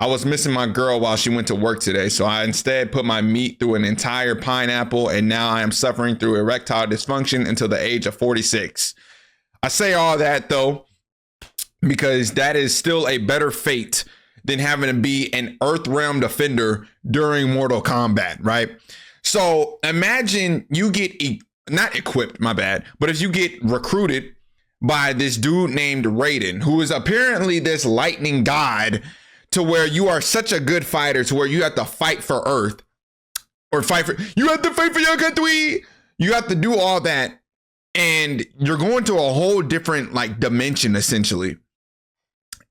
I was missing my girl while she went to work today, so I instead put my meat through an entire pineapple, and now I am suffering through erectile dysfunction until the age of 46. I say all that, though, because that is still a better fate than having to be an Earth Realm defender during Mortal Kombat, right? So imagine you get, not equipped, my bad, but if you get recruited by this dude named Raiden, who is apparently this lightning god, to where you are such a good fighter to where you have to fight for Earth, or you have to fight for your country. You have to do all that, and you're going to a whole different like dimension essentially.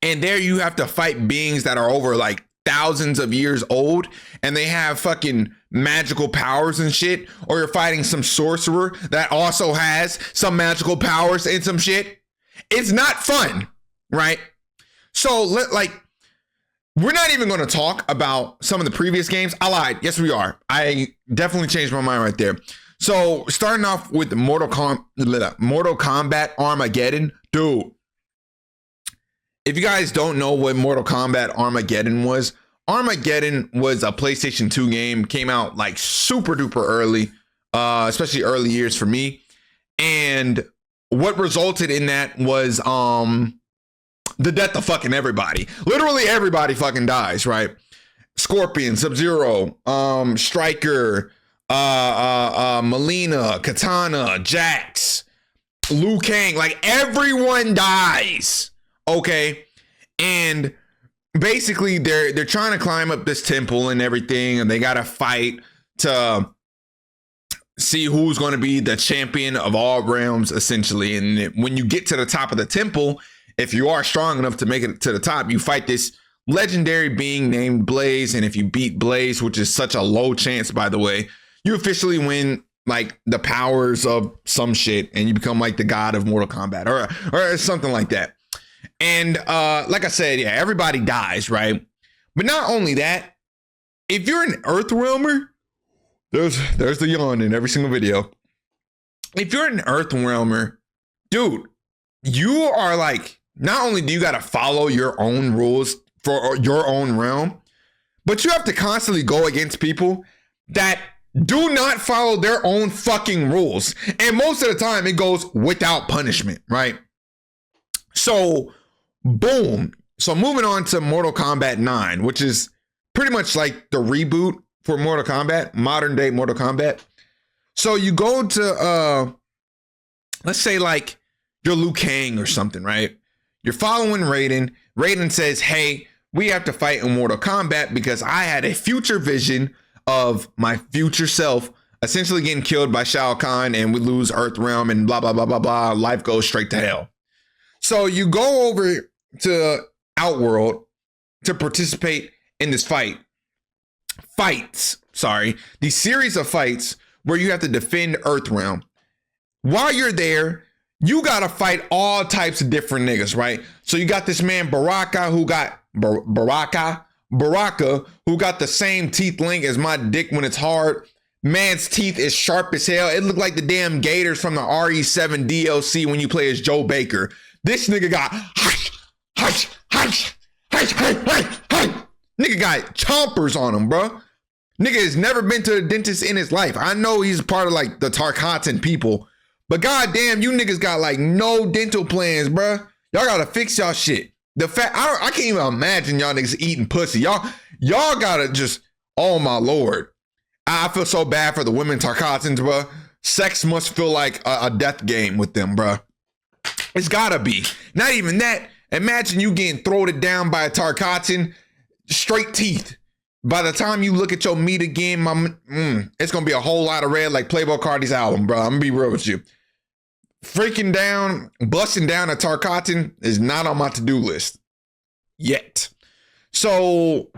And there you have to fight beings that are over like thousands of years old, and they have fucking magical powers and shit. Or you're fighting some sorcerer that also has some magical powers and some shit. It's not fun, right? So we're not even going to talk about some of the previous games. I lied. Yes, we are. I definitely changed my mind right there. So starting off with Mortal Kombat Armageddon. Dude, if you guys don't know what Mortal Kombat Armageddon was a PlayStation 2 game. Came out like super duper early, especially early years for me. And what resulted in that was the death of fucking everybody. Literally everybody fucking dies, right? Scorpion, Sub-Zero, Stryker, Melina, Katana, Jax, Liu Kang, like everyone dies. Okay. And basically they're trying to climb up this temple and everything, and they gotta fight to see who's going to be the champion of all realms essentially. And when you get to the top of the temple, if you are strong enough to make it to the top, you fight this legendary being named Blaze. And if you beat Blaze, which is such a low chance, by the way, you officially win like the powers of some shit, and you become like the god of Mortal Kombat or something like that. And like I said, yeah, everybody dies, right? But not only that, if you're an Earthrealmer, there's the yawn in every single video. If you're an Earthrealmer, dude, you are like, not only do you got to follow your own rules for your own realm, but you have to constantly go against people that do not follow their own fucking rules. And most of the time it goes without punishment, right? So, boom. So moving on to Mortal Kombat 9, which is pretty much like the reboot for Mortal Kombat, modern day Mortal Kombat. So you go to, let's say like you're Liu Kang or something, right? You're following Raiden. Raiden says, hey, we have to fight in Mortal Kombat because I had a future vision of my future self essentially getting killed by Shao Kahn, and we lose Earthrealm and blah, blah, blah, blah, blah. Life goes straight to hell. So you go over to Outworld to participate in this these series of fights where you have to defend Earthrealm. While you're there, you gotta fight all types of different niggas, right? So you got this man Baraka who got Baraka who got the same teeth length as my dick when it's hard. Man's teeth is sharp as hell. It looked like the damn gators from the RE7 DLC when you play as Joe Baker. This nigga got nigga got chompers on him, bro. Nigga has never been to a dentist in his life. I know he's part of like the Tarkatan people, but goddamn, you niggas got like no dental plans, bro. Y'all gotta fix y'all shit. The fact I can't even imagine y'all niggas eating pussy. Y'all gotta just, oh my lord. I feel so bad for the women Tarkatans, bro. Sex must feel like a death game with them, bro. It's gotta be. Not even that. Imagine you getting thrown down by a Tarkatan, straight teeth. By the time you look at your meat again, it's gonna be a whole lot of red like Playboi Carti's album, bro. I'm gonna be real with you. Freaking down, busting down a Tarkatan is not on my to-do list yet. So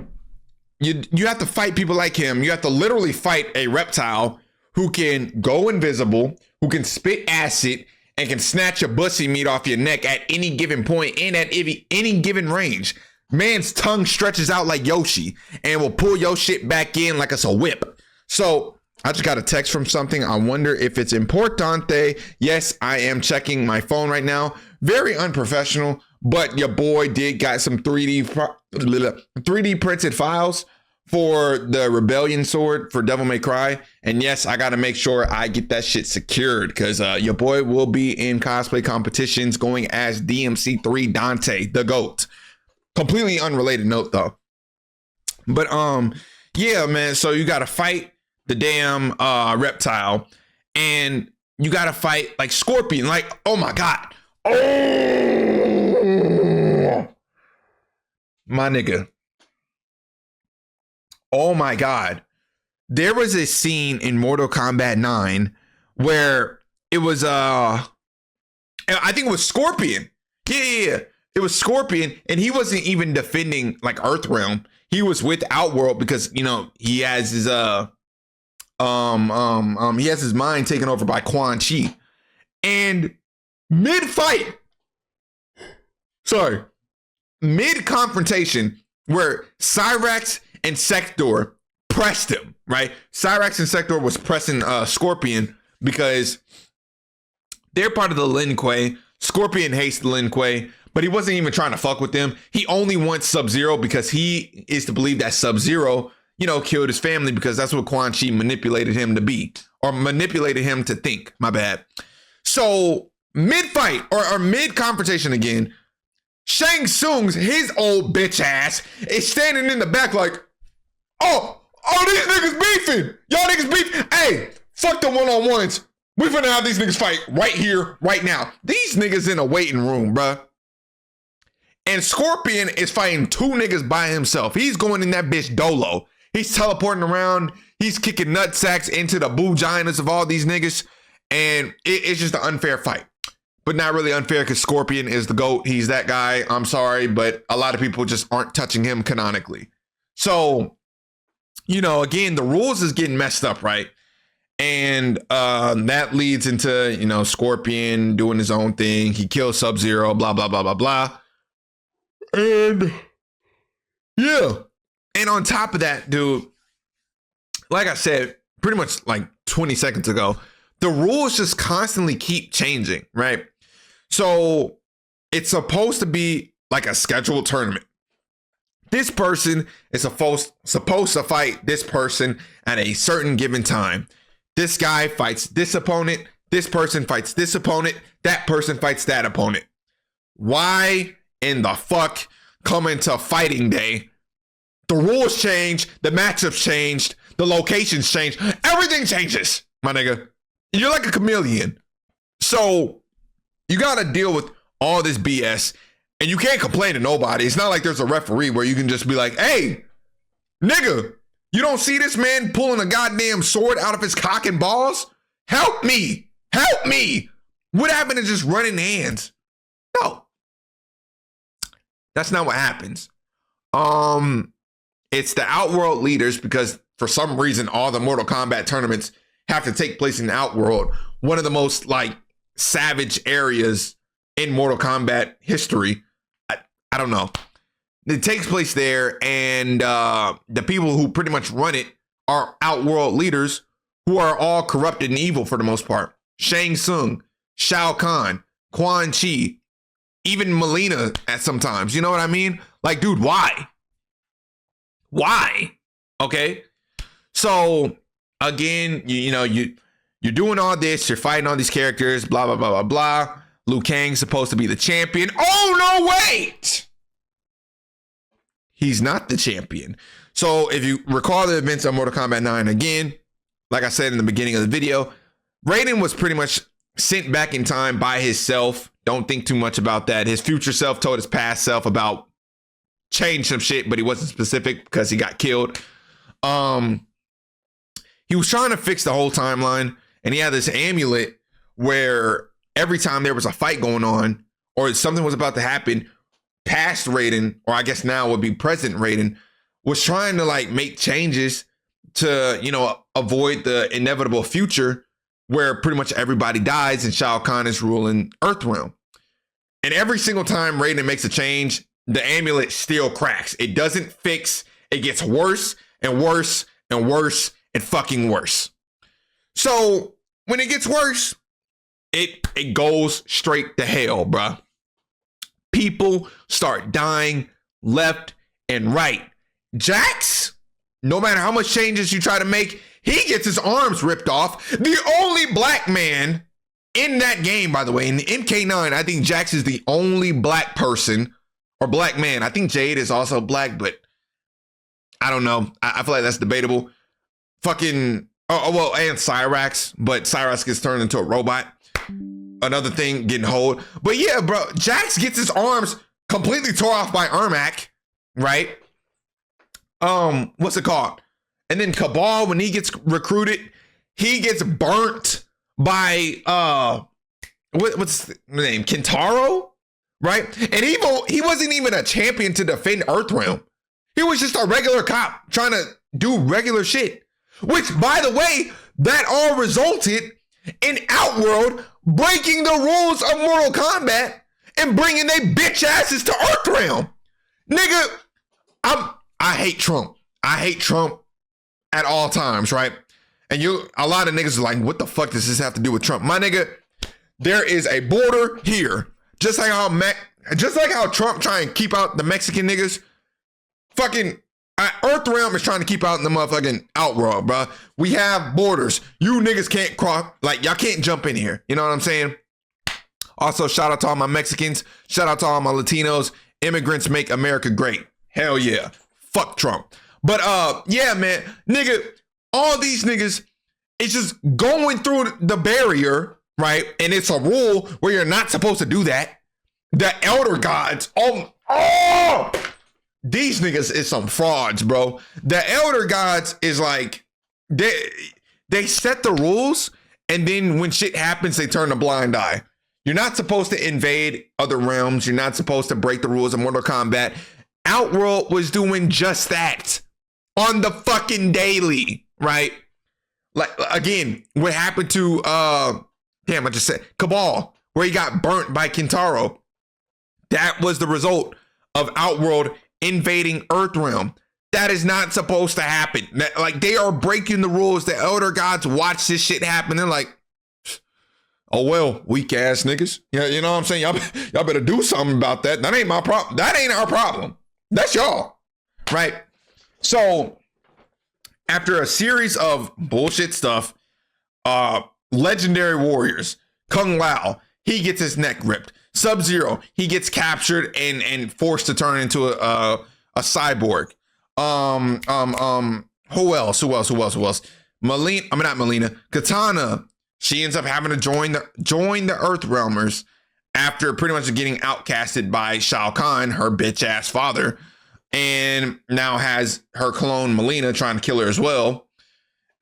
you have to fight people like him. You have to literally fight a reptile who can go invisible, who can spit acid, and can snatch your bussy meat off your neck at any given point and at any given range. Man's tongue stretches out like Yoshi and will pull your shit back in like it's a whip. So I just got a text from something. I wonder if it's importante. Yes, I am checking my phone right now. Very unprofessional, but your boy did got some 3D printed files for the Rebellion sword for Devil May Cry. And yes, I got to make sure I get that shit secured because your boy will be in cosplay competitions going as DMC3 Dante, the GOAT. Completely unrelated note though. But yeah, man. So you got to fight the damn reptile, and you got to fight like Scorpion. Like, oh my God. Oh, my nigga. Oh my God. There was a scene in Mortal Kombat 9 where it was I think it was Scorpion. Yeah. It was Scorpion, and he wasn't even defending like Earthrealm. He was with Outworld because, you know, he has his he has his mind taken over by Quan Chi. And mid-confrontation where Cyrax and Sector pressed him, right? Cyrax and Sector was pressing Scorpion because they're part of the Lin Kuei. Scorpion hates the Lin Kuei, but he wasn't even trying to fuck with them. He only wants Sub-Zero because he is to believe that Sub-Zero, you know, killed his family because that's what Quan Chi manipulated him to be, or manipulated him to think, my bad. So mid-fight or mid-confrontation again, Shang Tsung's, his old bitch ass, is standing in the back like, oh, these niggas beefing. Y'all niggas beefing. Hey, fuck the one-on-ones. We finna have these niggas fight right here, right now. These niggas in a waiting room, bruh. And Scorpion is fighting two niggas by himself. He's going in that bitch dolo. He's teleporting around. He's kicking nutsacks into the booginas of all these niggas. And it's just an unfair fight. But not really unfair because Scorpion is the GOAT. He's that guy. I'm sorry, but a lot of people just aren't touching him canonically. So, you know, again, the rules is getting messed up, right? And that leads into, you know, Scorpion doing his own thing. He kills Sub-Zero, blah, blah, blah, blah, blah. And yeah. And on top of that, dude, like I said, pretty much like 20 seconds ago, the rules just constantly keep changing, right? So it's supposed to be like a scheduled tournament. This person is supposed to fight this person at a certain given time. This guy fights this opponent. This person fights this opponent. That person fights that opponent. Why in the fuck come into fighting day? The rules change. The matchups changed. The locations change. Everything changes, my nigga. You're like a chameleon. So you got to deal with all this BS, and you can't complain to nobody. It's not like there's a referee where you can just be like, hey, nigga, you don't see this man pulling a goddamn sword out of his cock and balls? Help me. Help me. What happened to just running hands? No. That's not what happens. It's the Outworld leaders, because for some reason, all the Mortal Kombat tournaments have to take place in the Outworld, one of the most like savage areas in Mortal Kombat history. I don't know. It takes place there, and the people who pretty much run it are Outworld leaders who are all corrupted and evil for the most part. Shang Tsung, Shao Kahn, Quan Chi, even Melina at sometimes. You know what I mean? Like, dude, why? Why? Okay. So again, you're doing all this, you're fighting all these characters, blah, blah, blah, blah, blah. Liu Kang's supposed to be the champion. Oh, no, wait! He's not the champion. So if you recall the events of Mortal Kombat 9, again, like I said in the beginning of the video, Raiden was pretty much sent back in time by himself. Don't think too much about that. His future self told his past self about change some shit, but he wasn't specific because he got killed. He was trying to fix the whole timeline, and he had this amulet where every time there was a fight going on or something was about to happen, past Raiden, or I guess now would be present Raiden, was trying to like make changes to, you know, avoid the inevitable future where pretty much everybody dies and Shao Kahn is ruling Earthrealm. And every single time Raiden makes a change, the amulet still cracks. It doesn't fix. It gets worse and worse and worse and fucking worse. So when it gets worse, it goes straight to hell, bruh. people start dying left and right. Jax, no matter how much changes you try to make, he gets his arms ripped off. The only black man in that game, by the way, in the MK9, I think Jax is the only black person or black man. I think Jade is also black, but I don't know. I feel like that's debatable. Fucking, well, and Cyrax, but Cyrax gets turned into a robot. Another thing, getting hold. But yeah, bro, Jax gets his arms completely tore off by Ermac, right? What's it called? And then Cabal, when he gets recruited, he gets burnt by what's the name? Kintaro, right? And he wasn't even a champion to defend Earthrealm. He was just a regular cop trying to do regular shit. Which, by the way, that all resulted in Outworld breaking the rules of Mortal Kombat and bringing they bitch asses to Earthrealm. Nigga, I hate Trump. I hate Trump at all times, right? And a lot of niggas are like, what the fuck does this have to do with Trump? My nigga, there is a border here. Just like how Trump trying to keep out the Mexican niggas, fucking Earthrealm is trying to keep out in the motherfucking Outworld, bro. We have borders. You niggas can't cross, like, y'all can't jump in here. You know what I'm saying? Also, shout out to all my Mexicans. Shout out to all my Latinos. Immigrants make America great. Hell yeah. Fuck Trump. But yeah, man, nigga, all these niggas, it's just going through the barrier, right? And it's a rule where you're not supposed to do that. The elder gods, these niggas is some frauds, bro. The elder gods is like, they set the rules, and then when shit happens, they turn a blind eye. You're not supposed to invade other realms. You're not supposed to break the rules of Mortal Kombat. Outworld was doing just that on the fucking daily, right? Like, again, what happened to I just said Cabal, where he got burnt by Kintaro. That was the result of Outworld invading Earthrealm. That is not supposed to happen. Like, they are breaking the rules. The elder gods watch this shit happen. They're like, oh, well, weak ass niggas. Yeah, you know what I'm saying? Y'all better do something about that. That ain't my problem. That ain't our problem. That's y'all, right? So after a series of bullshit stuff, legendary warriors, Kung Lao, he gets his neck ripped. Sub-Zero, he gets captured and forced to turn into a cyborg. Who else? Katana, she ends up having to join the Earthrealmers after pretty much getting outcasted by Shao Kahn, her bitch ass father, and now has her clone Melina trying to kill her as well.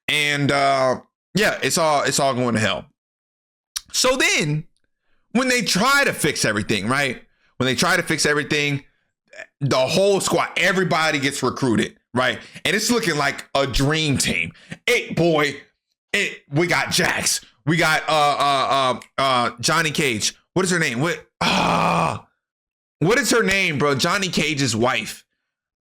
And yeah, it's all going to hell. So then, when they try to fix everything, right? When they try to fix everything, the whole squad, everybody gets recruited, right? And it's looking like a dream team. We got Jax. We got Johnny Cage. What is her name? What is her name, bro? Johnny Cage's wife.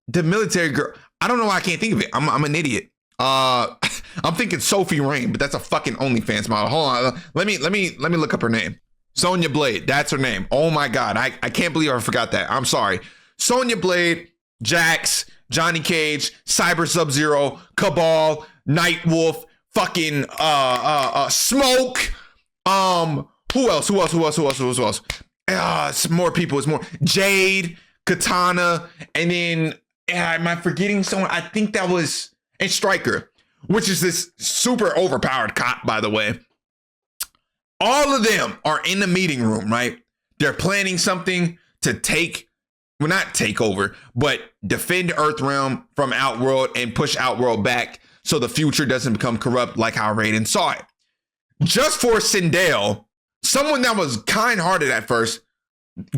The military girl. I don't know why I can't think of it. I'm an idiot. I'm thinking Sophie Rain, but that's a fucking OnlyFans model. Hold on. Let me look up her name. Sonya Blade. That's her name. Oh my God. I can't believe I forgot that. I'm sorry. Sonya Blade, Jax, Johnny Cage, Cyber Sub-Zero, Cabal, Nightwolf, fucking Smoke. Who else? It's more people. It's more Jade, Katana, and then am I forgetting someone? I think that was and Stryker, which is this super overpowered cop, by the way. All of them are in the meeting room, right? They're planning something to not take over, but defend Earthrealm from Outworld and push Outworld back so the future doesn't become corrupt like how Raiden saw it. Just for Sindel, someone that was kind-hearted at first,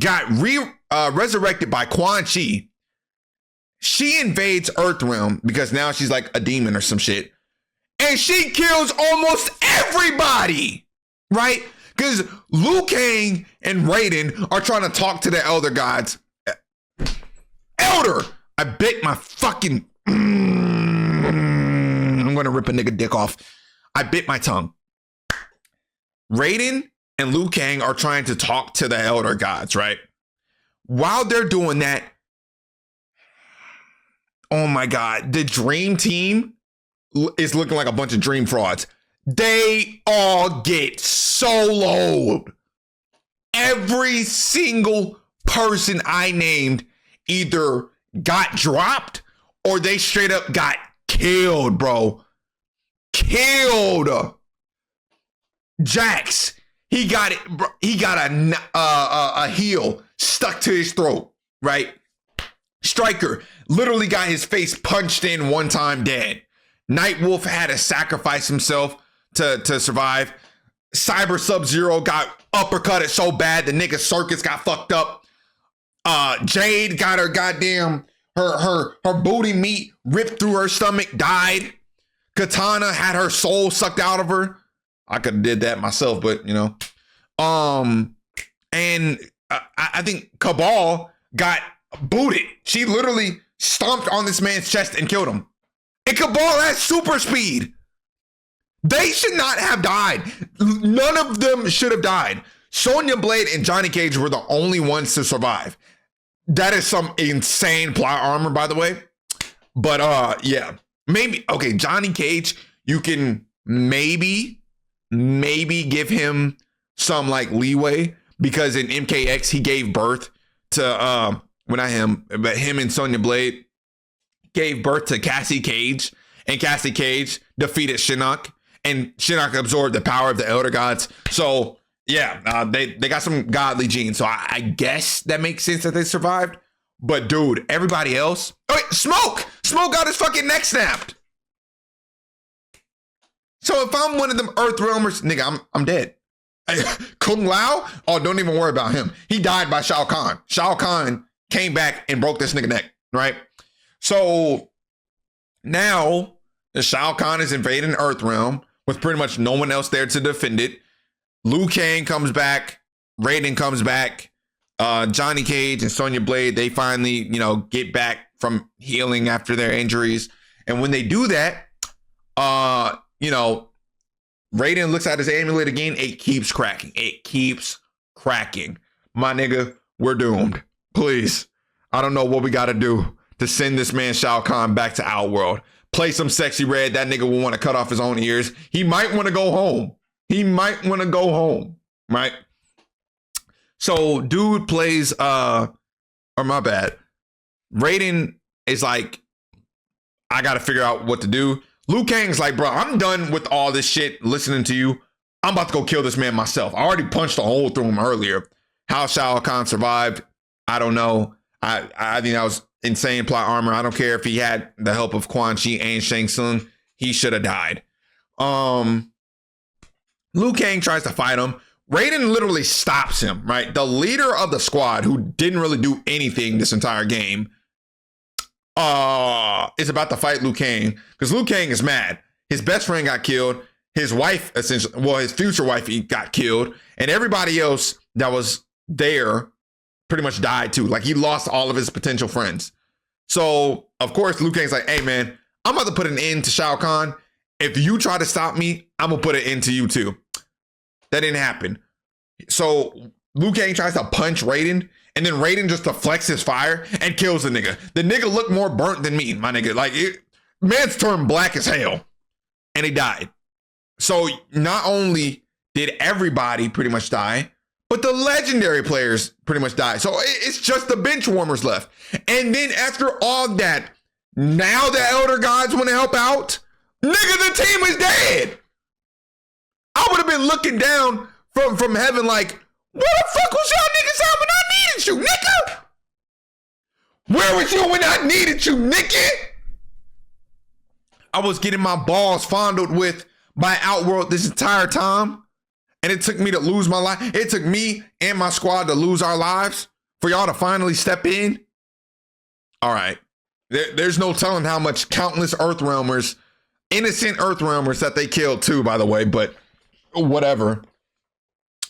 got resurrected by Quan Chi. She invades Earthrealm because now she's like a demon or some shit. And she kills almost everybody, right? Because Liu Kang and Raiden are trying to talk to the elder gods. Elder! I bit my fucking... I'm going to rip a nigga dick off. I bit my tongue. Raiden and Liu Kang are trying to talk to the elder gods, right? While they're doing that, oh my God, the Dream Team is looking like a bunch of dream frauds. They all get soloed. Every single person I named either got dropped or they straight up got killed, bro. Killed. Jax, he got it. Bro. He got a heel stuck to his throat, right? Stryker literally got his face punched in one time, dead. Nightwolf had to sacrifice himself to survive. Cyber Sub-Zero got uppercutted so bad the nigga circus got fucked up. Jade got her goddamn her booty meat ripped through her stomach, died. Katana had her soul sucked out of her. I could have did that myself, but you know. And I think Cabal got booted. She literally stomped on this man's chest and killed him. And Cabal has super speed. They should not have died. None of them should have died. Sonya Blade and Johnny Cage were the only ones to survive. That is some insane plot armor, by the way. But yeah, maybe okay. Johnny Cage, you can maybe give him some like leeway because in MKX he gave birth to well, not him, but him and Sonya Blade gave birth to Cassie Cage, and Cassie Cage defeated Shinnok, and Shinnok absorbed the power of the Elder Gods. So yeah, they got some godly genes. So I guess that makes sense that they survived. But dude, everybody else. Oh wait, Smoke got his fucking neck snapped. So if I'm one of them Earth Realmers, nigga, I'm dead. Kung Lao, oh, don't even worry about him. He died by Shao Kahn. Shao Kahn came back and broke this nigga neck, right? So now the Shao Kahn is invading Earth Realm with pretty much no one else there to defend it. Liu Kang comes back. Raiden comes back. Johnny Cage and Sonya Blade, they finally, you know, get back from healing after their injuries. And when they do that, you know, Raiden looks at his amulet again. It keeps cracking. It keeps cracking. My nigga, we're doomed. Please. I don't know what we got to do to send this man Shao Kahn back to Outworld. Play some Sexy Red. That nigga will want to cut off his own ears. He might want to go home. He might want to go home, right? So dude plays, or my bad. Raiden is like, I got to figure out what to do. Liu Kang's like, bro, I'm done with all this shit listening to you. I'm about to go kill this man myself. I already punched a hole through him earlier. How Shao Kahn survived, I don't know. I think that was insane plot armor. I don't care if he had the help of Quan Chi and Shang Tsung. He should have died. Liu Kang tries to fight him. Raiden literally stops him, right? The leader of the squad, who didn't really do anything this entire game, is about to fight Liu Kang because Liu Kang is mad. His best friend got killed. His wife, essentially, well, his future wife, he got killed, and everybody else that was there pretty much died too. Like he lost all of his potential friends. So of course, Liu Kang's like, "Hey man, I'm about to put an end to Shao Kahn. If you try to stop me, I'm gonna put an end to you too." That didn't happen. So Liu Kang tries to punch Raiden, and then Raiden just deflects his fire and kills the nigga. The nigga looked more burnt than me, my nigga. Like, man's turned black as hell, and he died. So not only did everybody pretty much die, but the legendary players pretty much died. So it's just the bench warmers left. And then after all that, now the Elder Gods want to help out? Nigga, the team is dead. I would have been looking down from heaven like, where the fuck was y'all niggas at when I needed you, nigga? Where was you when I needed you, nigga? I was getting my balls fondled with by Outworld this entire time, and it took me to lose my life. It took me and my squad to lose our lives for y'all to finally step in. All right. There's no telling how much countless Earthrealmers, innocent Earthrealmers that they killed too, by the way, but whatever.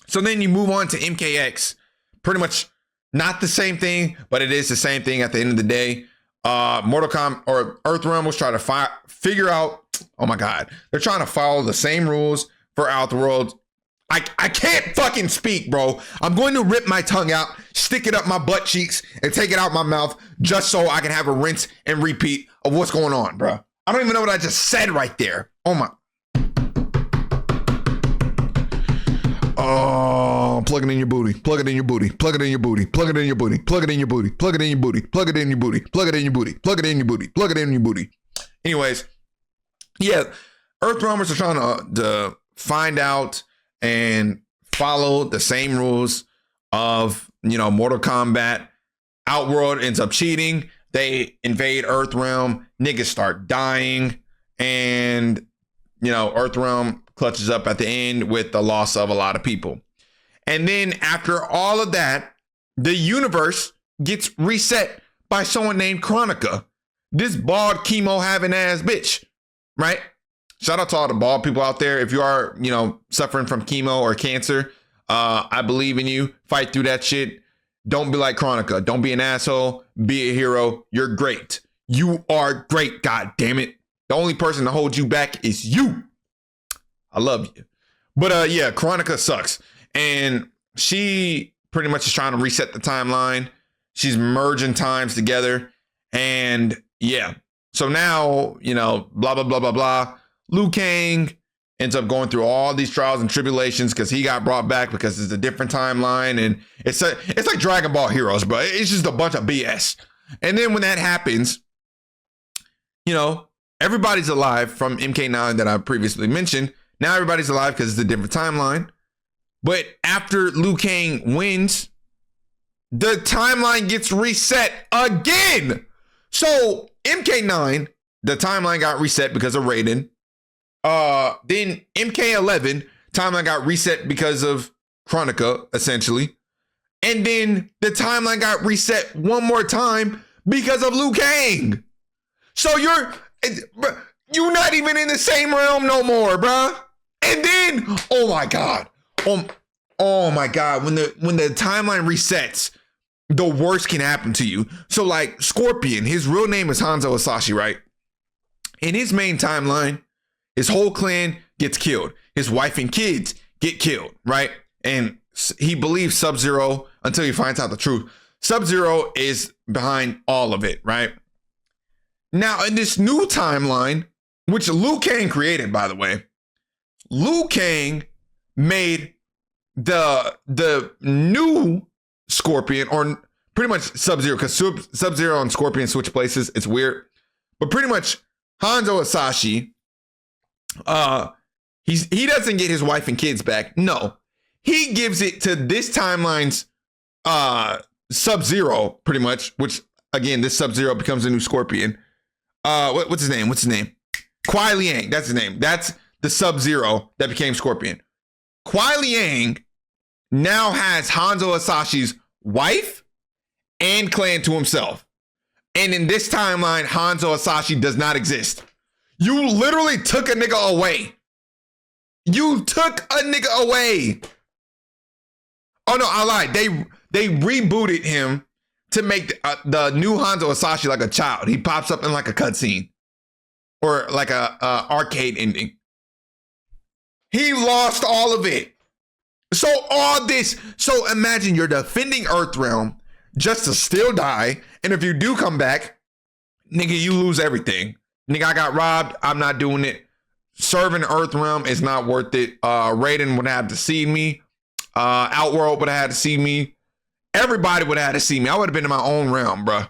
So then you move on to MKX. Pretty much not the same thing, but it is the same thing at the end of the day. Mortal Kombat or Earthrealmers try to figure out, oh my God, they're trying to follow the same rules for Outworld. I can't fucking speak, bro. I'm going to rip my tongue out, stick it up my butt cheeks, and take it out my mouth just so I can have a rinse and repeat of what's going on, bro. I don't even know what I just said right there. Oh my. Oh, plug it in your booty. Plug it in your booty. Plug it in your booty. Plug it in your booty. Plug it in your booty. Plug it in your booty. Plug it in your booty. Plug it in your booty. Plug it in your booty. Plug it in your booty. Anyways, yeah, Earthrealmers are trying to find out and follow the same rules of, Mortal Kombat. Outworld ends up cheating. They invade Earthrealm. Niggas start dying. And, Earthrealm clutches up at the end with the loss of a lot of people. And then after all of that, the universe gets reset by someone named Chronica. This bald chemo having ass bitch, right? Shout out to all the bald people out there. If you are, suffering from chemo or cancer, I believe in you. Fight through that shit. Don't be like Chronica. Don't be an asshole. Be a hero. You're great. You are great. God damn it. The only person to hold you back is you. I love you. But yeah, Chronica sucks. And she pretty much is trying to reset the timeline. She's merging times together. And yeah. So now, blah, blah, blah, blah, blah. Liu Kang ends up going through all these trials and tribulations because he got brought back because it's a different timeline. And it's like Dragon Ball Heroes, bro. It's just a bunch of BS. And then when that happens, everybody's alive from MK9 that I previously mentioned. Now everybody's alive because it's a different timeline. But after Liu Kang wins, the timeline gets reset again. So MK9, the timeline got reset because of Raiden. Then MK11 timeline got reset because of Chronica, essentially. And then the timeline got reset one more time because of Liu Kang. So you're not even in the same realm no more, bruh. And then, oh my God. Oh my God. When the timeline resets, the worst can happen to you. So like Scorpion, his real name is Hanzo Hasashi, right? In his main timeline, his whole clan gets killed. His wife and kids get killed, right? And he believes Sub-Zero until he finds out the truth. Sub-Zero is behind all of it, right? Now, in this new timeline, which Liu Kang created, by the way, Liu Kang made the new Scorpion, or pretty much Sub-Zero, because Sub-Zero and Scorpion switch places. It's weird. But pretty much Hanzo Hasashi, he doesn't get his wife and kids back. No, he gives it to this timeline's Sub-Zero, pretty much, which again, this Sub-Zero becomes a new Scorpion. What's his name? Kuai Liang, that's his name. That's the Sub-Zero that became Scorpion. Kuai Liang now has Hanzo Hasashi's wife and clan to himself. And in this timeline, Hanzo Hasashi does not exist. You literally took a nigga away. You took a nigga away. Oh no, I lied. They rebooted him to make the new Hanzo Hasashi like a child. He pops up in like a cutscene or like a arcade ending. He lost all of it. So all this. So imagine you're defending Earthrealm just to still die. And if you do come back, nigga, you lose everything. Nigga, I got robbed. I'm not doing it. Serving Earthrealm is not worth it. Raiden would have to see me. Outworld would have had to see me. Everybody would have had to see me. I would have been in my own realm, bruh.